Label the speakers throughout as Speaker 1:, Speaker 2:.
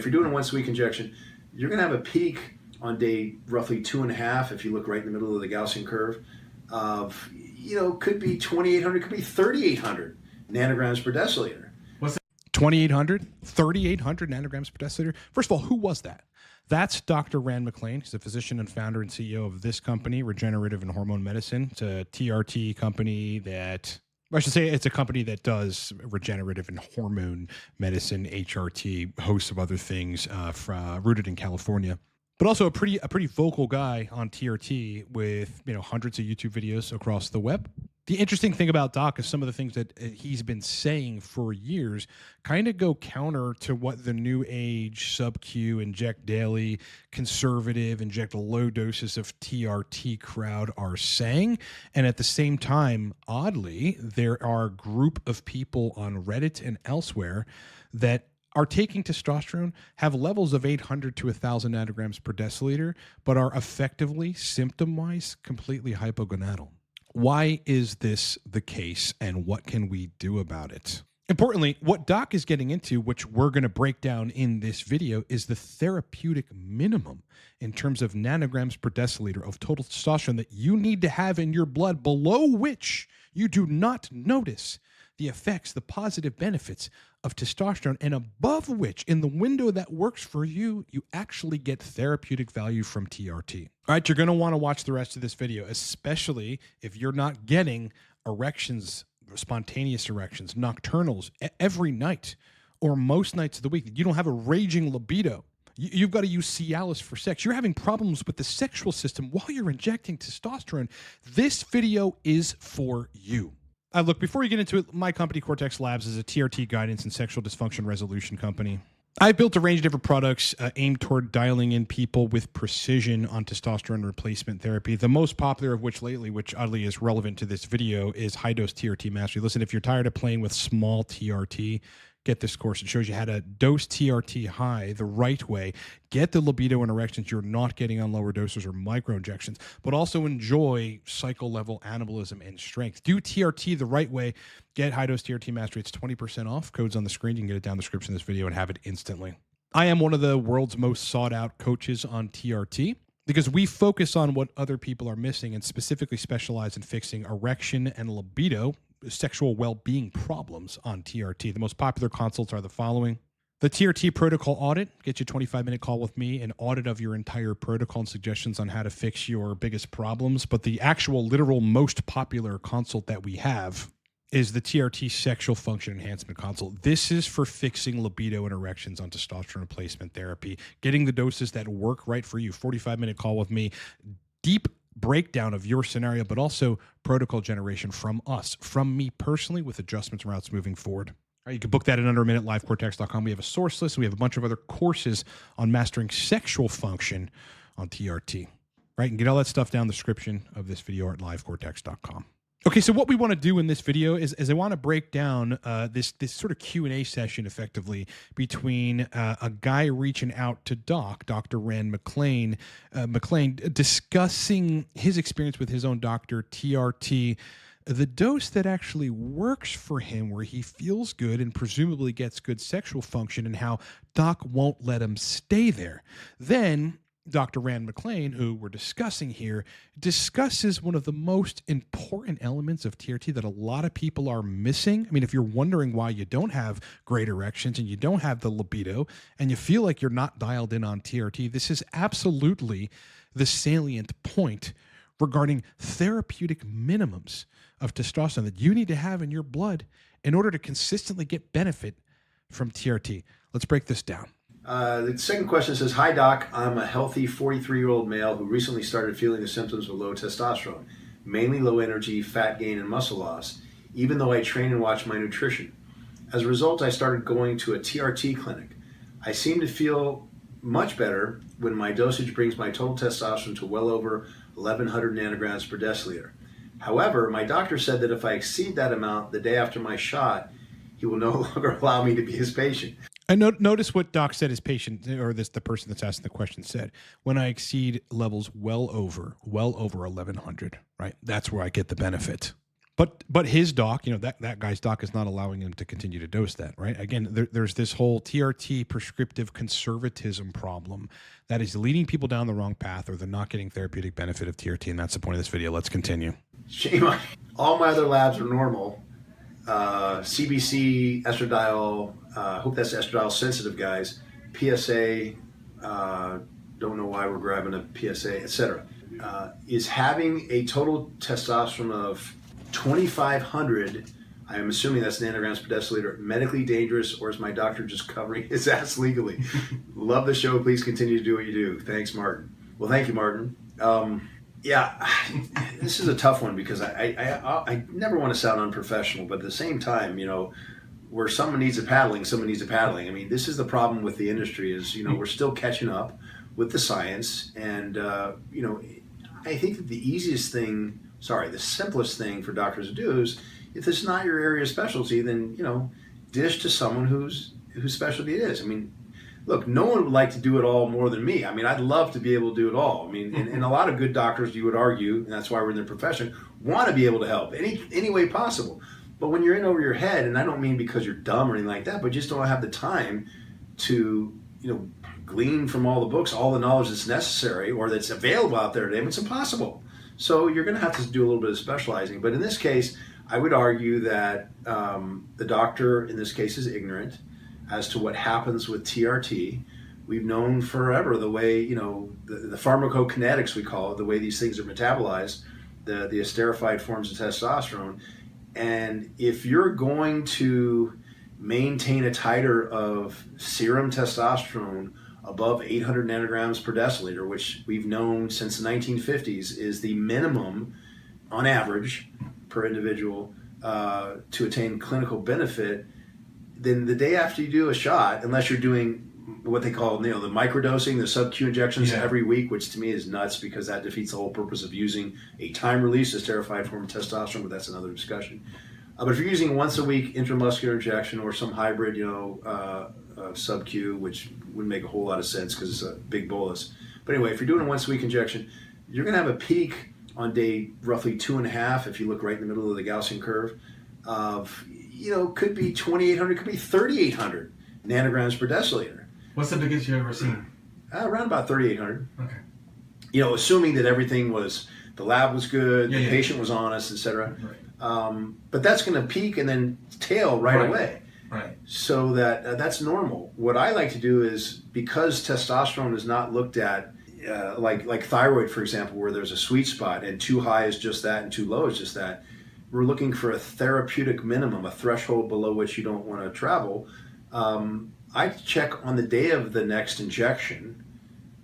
Speaker 1: you're doing a once-a-week injection, you're going to have a peak on day roughly 2.5, if you look right in the middle of the Gaussian curve, of, could be 2,800, could be 3,800 nanograms per deciliter.
Speaker 2: What's that? 2,800, 3,800 nanograms per deciliter? First of all, who was that? That's Dr. Rand McClain. He's a physician and founder and CEO of this company, Regenerative and Hormone Medicine. It's a TRT company that, I should say it's a company that does regenerative and hormone medicine, HRT, hosts of other things, rooted in California. But also a pretty vocal guy on TRT with hundreds of YouTube videos across the web. The interesting thing about Doc is some of the things that he's been saying for years kind of go counter to what the new age sub-Q, inject daily, conservative, inject low doses of TRT crowd are saying. And at the same time, oddly, there are a group of people on Reddit and elsewhere that are taking testosterone, have levels of 800 to 1,000 nanograms per deciliter, but are effectively, symptom-wise, completely hypogonadal. Why is this the case, and what can we do about it? Importantly, what Doc is getting into, which we're going to break down in this video, is the therapeutic minimum in terms of nanograms per deciliter of total testosterone that you need to have in your blood, below which you do not notice the effects, the positive benefits of testosterone, and above which, in the window that works for you, you actually get therapeutic value from TRT. All right, you're going to want to watch the rest of this video, especially if you're not getting erections, spontaneous erections, nocturnals every night or most nights of the week. You don't have a raging libido. You've got to use Cialis for sex. You're having problems with the sexual system while you're injecting testosterone. This video is for you. Look, before you get into it, my company, Cortex Labs, is a TRT guidance and sexual dysfunction resolution company. I've built a range of different products aimed toward dialing in people with precision on testosterone replacement therapy. The most popular of which lately, which oddly is relevant to this video, is high-dose TRT mastery. Listen, if you're tired of playing with small TRT, get this course. It shows you how to dose TRT high the right way, get the libido and erections you're not getting on lower doses or microinjections, but also enjoy cycle-level anabolism and strength. Do TRT the right way. Get high-dose TRT mastery. It's 20% off. Code's on the screen. You can get it down the description of this video and have it instantly. I am one of the world's most sought-out coaches on TRT because we focus on what other people are missing and specifically specialize in fixing erection and libido, sexual well-being problems on TRT. The most popular consults are the following. The TRT protocol audit, get you a 25-minute call with me, an audit of your entire protocol and suggestions on how to fix your biggest problems. But the actual literal most popular consult that we have is the TRT sexual function enhancement consult. This is for fixing libido and erections on testosterone replacement therapy, getting the doses that work right for you. 45-minute call with me, deep breakdown of your scenario, but also protocol generation from us, from me personally, with adjustments and routes moving forward. All right, you can book that in under a minute, livecortex.com. We have a source list. We have a bunch of other courses on mastering sexual function on TRT. Right, and get all that stuff down in the description of this video at livecortex.com. Okay, so what we want to do in this video is I want to break down this sort of Q&A session effectively between a guy reaching out to Dr. Rand McClain, discussing his experience with his own doctor, TRT, the dose that actually works for him where he feels good and presumably gets good sexual function, and how Doc won't let him stay there. Then Dr. Rand McClain, who we're discussing here, discusses one of the most important elements of TRT that a lot of people are missing. I mean, if you're wondering why you don't have great erections and you don't have the libido and you feel like you're not dialed in on TRT, this is absolutely the salient point regarding therapeutic minimums of testosterone that you need to have in your blood in order to consistently get benefit from TRT. Let's break this down.
Speaker 1: The second question says, "Hi doc, I'm a healthy 43-year-old male who recently started feeling the symptoms of low testosterone, mainly low energy, fat gain, and muscle loss, even though I train and watch my nutrition. As a result, I started going to a TRT clinic. I seem to feel much better when my dosage brings my total testosterone to well over 1,100 nanograms per deciliter. However, my doctor said that if I exceed that amount the day after my shot, he will no longer allow me to be his patient."
Speaker 2: And notice what Doc said his patient, or the person that's asking the question, said. When I exceed levels well over 1,100, right? That's where I get the benefit. But his doc, that guy's doc is not allowing him to continue to dose that, right? Again, there's this whole TRT prescriptive conservatism problem that is leading people down the wrong path, or they're not getting therapeutic benefit of TRT, and that's the point of this video. Let's continue.
Speaker 1: Shame on all my other labs are normal. CBC, estradiol, hope that's estradiol sensitive guys. PSA, don't know why we're grabbing a PSA, etc. Is having a total testosterone of 2,500, I'm assuming that's nanograms per deciliter, medically dangerous, or is my doctor just covering his ass legally? Love the show. Please continue to do what you do. Thanks, Martin. Well, thank you, Martin. Yeah, this is a tough one because I never want to sound unprofessional, but at the same time, where someone needs a paddling, someone needs a paddling. I mean, this is the problem with the industry is, we're still catching up with the science. And, I think that the simplest thing for doctors to do is, if it's not your area of specialty, then, dish to someone whose specialty it is. I mean, look, no one would like to do it all more than me. I mean, I'd love to be able to do it all. I mean, and a lot of good doctors, you would argue, and that's why we're in the profession, want to be able to help any way possible. But when you're in over your head, and I don't mean because you're dumb or anything like that, but just don't have the time to, glean from all the books, all the knowledge that's necessary or that's available out there today, it's impossible. So you're going to have to do a little bit of specializing. But in this case, I would argue that the doctor in this case is ignorant as to what happens with TRT. We've known forever the way, the pharmacokinetics, we call it, the way these things are metabolized, the esterified forms of testosterone. And if you're going to maintain a titer of serum testosterone above 800 nanograms per deciliter, which we've known since the 1950s is the minimum on average per individual to attain clinical benefit, then the day after you do a shot, unless you're doing what they call, the microdosing, the sub-Q injections every week, which to me is nuts because that defeats the whole purpose of using a time-release esterified form of testosterone, but that's another discussion. But if you're using once a week intramuscular injection or some hybrid, sub-Q, which wouldn't make a whole lot of sense because it's a big bolus. But anyway, if you're doing a once a week injection, you're going to have a peak on day roughly 2.5, if you look right in the middle of the Gaussian curve, of, could be 2,800, could be 3,800 nanograms per deciliter.
Speaker 3: What's the biggest you've ever seen?
Speaker 1: Around about 3,800.
Speaker 3: Okay.
Speaker 1: Assuming that everything the lab was good, the patient was honest, etc.
Speaker 3: Right.
Speaker 1: But that's going to peak and then tail right away.
Speaker 3: Right.
Speaker 1: So that's normal. What I like to do is, because testosterone is not looked at like thyroid, for example, where there's a sweet spot and too high is just that and too low is just that. We're looking for a therapeutic minimum, a threshold below which you don't want to travel. I check on the day of the next injection,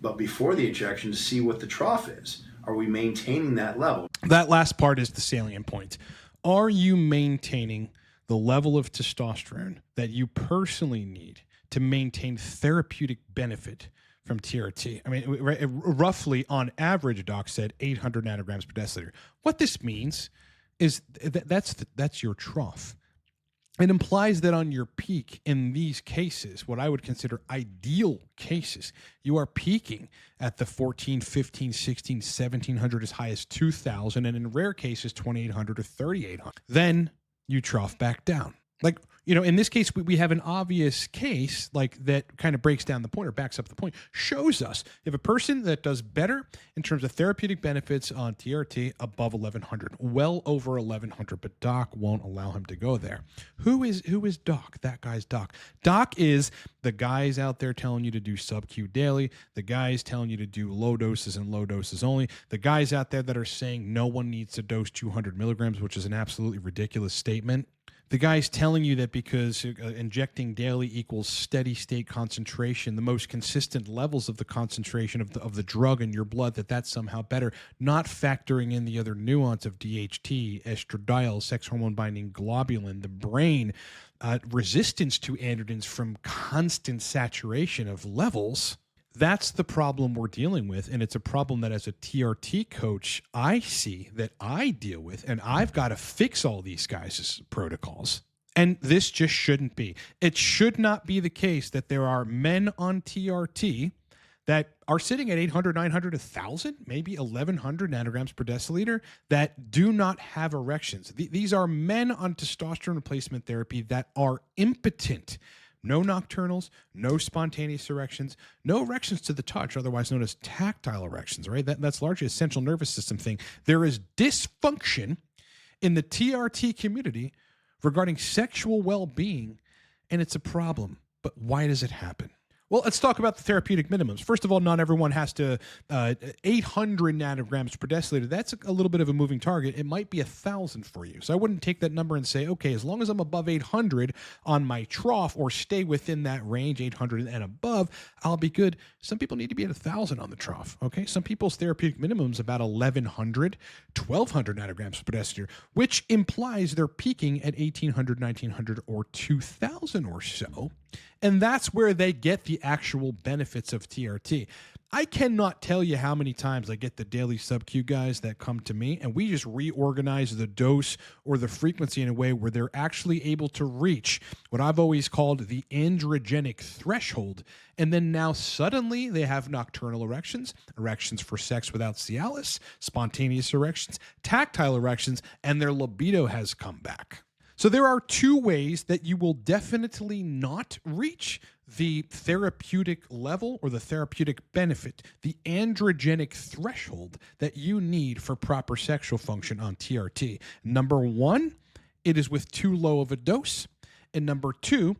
Speaker 1: but before the injection, to see what the trough is. Are we maintaining that level?
Speaker 2: That last part is the salient point. Are you maintaining the level of testosterone that you personally need to maintain therapeutic benefit from TRT? I mean, roughly on average, doc said 800 nanograms per deciliter. What this means is that's your trough. It implies that on your peak in these cases, what I would consider ideal cases, you are peaking at the 14, 15, 16, 1700, as high as 2000, and in rare cases, 2800 or 3800. Then you trough back down. Like, in this case, we have an obvious case like that kind of breaks down the point or backs up the point, shows us if a person that does better in terms of therapeutic benefits on TRT above 1100, well over 1100, but doc won't allow him to go there. Who is doc? That guy's doc. Doc is the guys out there telling you to do sub-Q daily, the guys telling you to do low doses and low doses only, the guys out there that are saying no one needs to dose 200 milligrams, which is an absolutely ridiculous statement. The guy's telling you that because injecting daily equals steady state concentration, the most consistent levels of the concentration of the drug in your blood, that's somehow better, not factoring in the other nuance of DHT, estradiol, sex hormone binding globulin, the brain, resistance to androgens from constant saturation of levels. That's the problem we're dealing with, and it's a problem that as a TRT coach, I see that I deal with, and I've got to fix all these guys' protocols. And this just shouldn't be. It should not be the case that there are men on TRT that are sitting at 800, 900, 1,000, maybe 1,100 nanograms per deciliter that do not have erections. These are men on testosterone replacement therapy that are impotent. No nocturnals, no spontaneous erections, no erections to the touch, otherwise known as tactile erections, right? That's largely a central nervous system thing. There is dysfunction in the TRT community regarding sexual well-being, and it's a problem. But why does it happen? Well, let's talk about the therapeutic minimums. First of all, not everyone has to 800 nanograms per deciliter. That's a little bit of a moving target. It might be 1,000 for you. So I wouldn't take that number and say, okay, as long as I'm above 800 on my trough or stay within that range, 800 and above, I'll be good. Some people need to be at 1,000 on the trough. Okay, some people's therapeutic minimum is about 1,100, 1,200 nanograms per deciliter, which implies they're peaking at 1,800, 1,900, or 2,000 or so. And that's where they get the actual benefits of TRT. I cannot tell you how many times I get the daily sub-Q guys that come to me and we just reorganize the dose or the frequency in a way where they're actually able to reach what I've always called the androgenic threshold. And then now suddenly they have nocturnal erections, erections for sex without Cialis, spontaneous erections, tactile erections, and their libido has come back. So there are two ways that you will definitely not reach the therapeutic level or the therapeutic benefit, the androgenic threshold that you need for proper sexual function on TRT. Number one, it is with too low of a dose. And number two,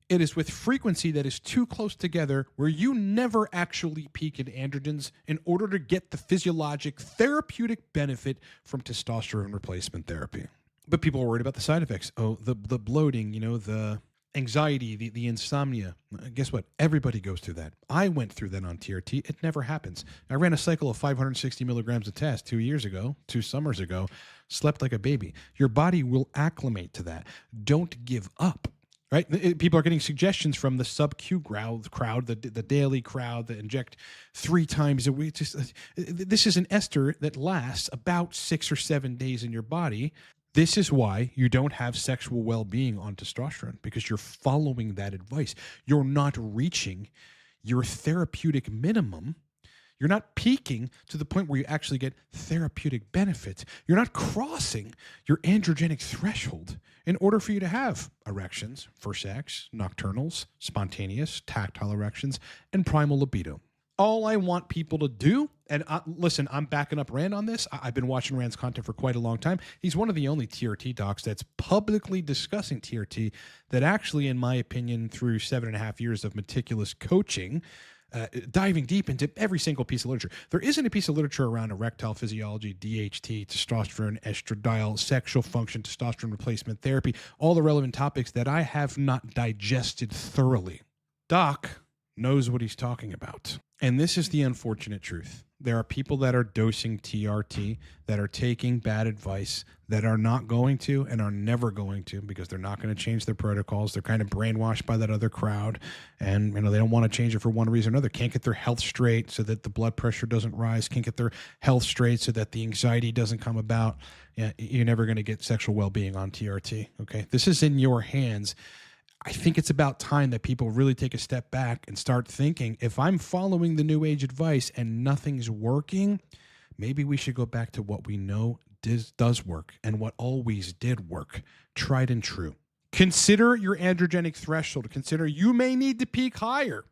Speaker 2: it is with frequency that is too close together where you never actually peak in androgens in order to get the physiologic therapeutic benefit from testosterone replacement therapy. But people are worried about the side effects. Oh, the bloating, the anxiety, the insomnia. Guess what? Everybody goes through that. I went through that on TRT. It never happens. I ran a cycle of 560 milligrams a test 2 summers ago, slept like a baby. Your body will acclimate to that. Don't give up. Right? People are getting suggestions from the sub-Q crowd, the daily crowd that inject 3 times a week. This is an ester that lasts about 6 or 7 days in your body. This is why you don't have sexual well-being on testosterone, because you're following that advice. You're not reaching your therapeutic minimum. You're not peaking to the point where you actually get therapeutic benefits. You're not crossing your androgenic threshold in order for you to have erections for sex, nocturnals, spontaneous, tactile erections, and primal libido. All I want people to do, and listen, I'm backing up Rand on this. I've been watching Rand's content for quite a long time. He's one of the only TRT docs that's publicly discussing TRT that actually, in my opinion, through 7.5 years of meticulous coaching, diving deep into every single piece of literature. There isn't a piece of literature around erectile physiology, DHT, testosterone, estradiol, sexual function, testosterone replacement therapy, all the relevant topics that I have not digested thoroughly. Doc knows what he's talking about. And this is the unfortunate truth. There are people that are dosing TRT, that are taking bad advice, that are not going to and are never going to, because they're not going to change their protocols. They're kind of brainwashed by that other crowd, and they don't want to change it for one reason or another. Can't get their health straight so that the blood pressure doesn't rise. Can't get their health straight so that the anxiety doesn't come about. Yeah, you're never going to get sexual well-being on TRT. Okay, this is in your hands. I think it's about time that people really take a step back and start thinking, if I'm following the new age advice and nothing's working, maybe we should go back to what we know does work and what always did work, tried and true. Consider your androgenic threshold. Consider you may need to peak higher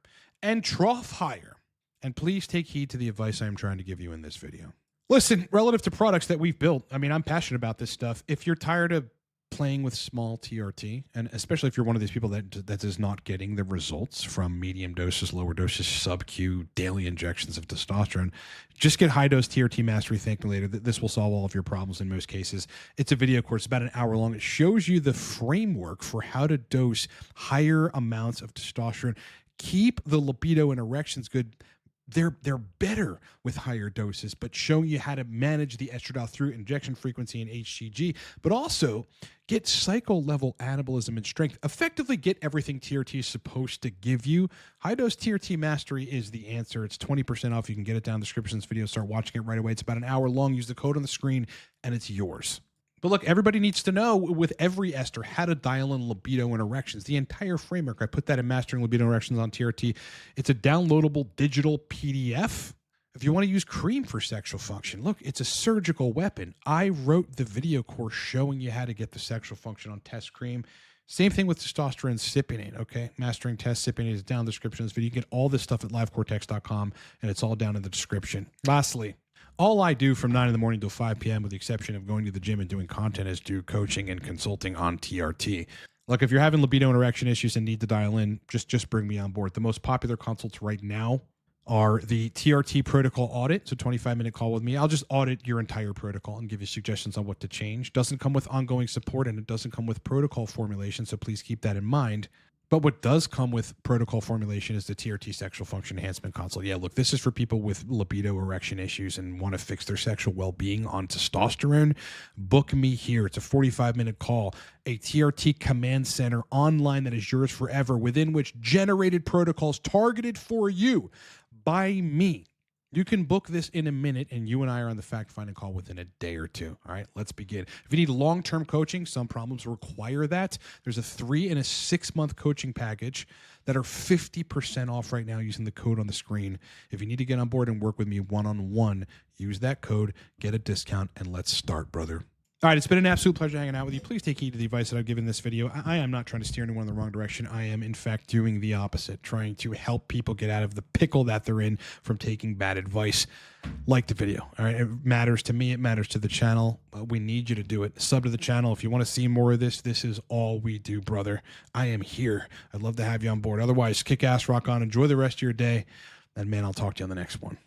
Speaker 2: and trough higher. And please take heed to the advice I'm trying to give you in this video. Listen, relative to products that we've built, I'm passionate about this stuff. If you're tired of playing with small TRT, and especially if you're one of these people that is not getting the results from medium doses, lower doses, sub-Q, daily injections of testosterone, just get high-dose TRT Mastery. Thank me later. This will solve all of your problems in most cases. It's a video course, about an hour long. It shows you the framework for how to dose higher amounts of testosterone, keep the libido and erections good. They're better with higher doses, but showing you how to manage the estradiol through injection frequency and HCG, but also get cycle level anabolism and strength. Effectively get everything TRT is supposed to give you. High dose TRT Mastery is the answer. It's 20% off. You can get it down in the description of this video. Start watching it right away. It's about an hour long. Use the code on the screen and it's yours. But look, everybody needs to know with every ester how to dial in libido and erections. The entire framework, I put that in Mastering Libido and Erections on TRT. It's a downloadable digital PDF. If you want to use cream for sexual function, look, it's a surgical weapon. I wrote the video course showing you how to get the sexual function on test cream. Same thing with testosterone cypionate, okay? Mastering test cypionate is down in the description of this video. You can get all this stuff at livecortex.com, and it's all down in the description. Lastly, all I do from 9 in the morning till 5 p.m., with the exception of going to the gym and doing content, is do coaching and consulting on TRT. Look, if you're having libido and erection issues and need to dial in, just bring me on board. The most popular consults right now are the TRT protocol audit. It's a 25-minute call with me. I'll just audit your entire protocol and give you suggestions on what to change. Doesn't come with ongoing support, and it doesn't come with protocol formulation, so please keep that in mind. But what does come with protocol formulation is the TRT sexual function enhancement consult. Yeah, look, this is for people with libido erection issues and want to fix their sexual well-being on testosterone. Book me here. It's a 45-minute call, a TRT command center online that is yours forever, within which generated protocols targeted for you by me. You can book this in a minute, and you and I are on the fact-finding call within a day or two. All right, let's begin. If you need long-term coaching, some problems require that. There's a 3 and a 6 month coaching package that are 50% off right now using the code on the screen. If you need to get on board and work with me one-on-one, use that code, get a discount, and let's start, brother. All right, it's been an absolute pleasure hanging out with you. Please take heed to the advice that I've given in this video. I am not trying to steer anyone in the wrong direction. I am, in fact, doing the opposite, trying to help people get out of the pickle that they're in from taking bad advice. Like the video, all right? It matters to me. It matters to the channel. We need you to do it. Sub to the channel. If you want to see more of this, this is all we do, brother. I am here. I'd love to have you on board. Otherwise, kick ass, rock on, enjoy the rest of your day. And, man, I'll talk to you on the next one.